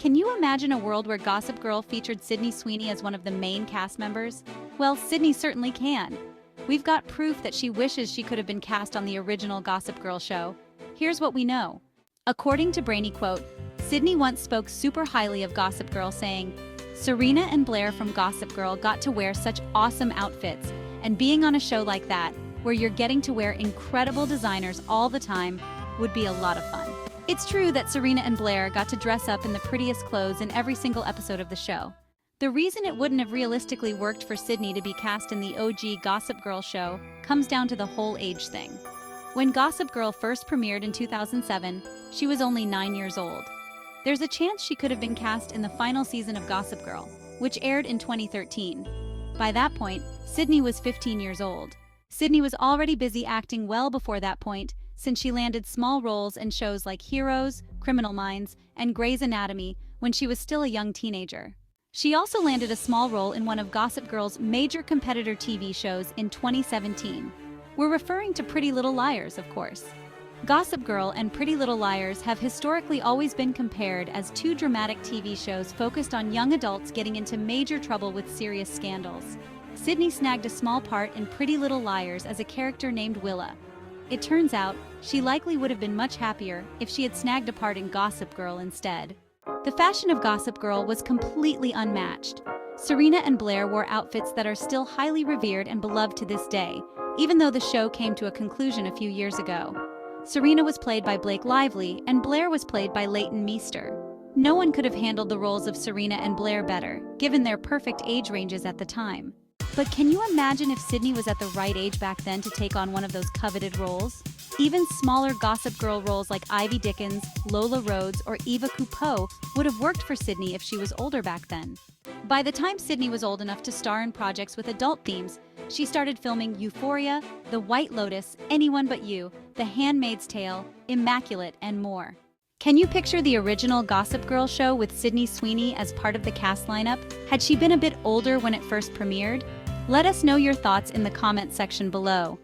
Can you imagine a world where Gossip Girl featured Sydney Sweeney as one of the main cast members? Well, Sydney certainly can. We've got proof that she wishes she could have been cast on the original Gossip Girl show. Here's what we know. According to Brainy Quote, Sydney once spoke super highly of Gossip Girl, saying, "Serena and Blair from Gossip Girl got to wear such awesome outfits, and being on a show like that, where you're getting to wear incredible designers all the time, would be a lot of fun." It's true that Serena and Blair got to dress up in the prettiest clothes in every single episode of the show. The reason it wouldn't have realistically worked for Sydney to be cast in the OG Gossip Girl show comes down to the whole age thing. When Gossip Girl first premiered in 2007, she was only 9 years old. There's a chance she could have been cast in the final season of Gossip Girl, which aired in 2013. By that point, Sydney was 15 years old. Sydney was already busy acting well before that point, since she landed small roles in shows like Heroes, Criminal Minds, and Grey's Anatomy when she was still a young teenager. She also landed a small role in one of Gossip Girl's major competitor TV shows in 2017. We're referring to Pretty Little Liars, of course. Gossip Girl and Pretty Little Liars have historically always been compared as two dramatic TV shows focused on young adults getting into major trouble with serious scandals. Sydney snagged a small part in Pretty Little Liars as a character named Willa. It turns out, she likely would have been much happier if she had snagged a part in Gossip Girl instead. The fashion of Gossip Girl was completely unmatched. Serena and Blair wore outfits that are still highly revered and beloved to this day, even though the show came to a conclusion a few years ago. Serena was played by Blake Lively, and Blair was played by Leighton Meester. No one could have handled the roles of Serena and Blair better, given their perfect age ranges at the time. But can you imagine if Sydney was at the right age back then to take on one of those coveted roles? Even smaller Gossip Girl roles like Ivy Dickens, Lola Rhodes, or Eva Coupeau would have worked for Sydney if she was older back then. By the time Sydney was old enough to star in projects with adult themes, she started filming Euphoria, The White Lotus, Anyone But You, The Handmaid's Tale, Immaculate, and more. Can you picture the original Gossip Girl show with Sydney Sweeney as part of the cast lineup? Had she been a bit older when it first premiered? Let us know your thoughts in the comment section below.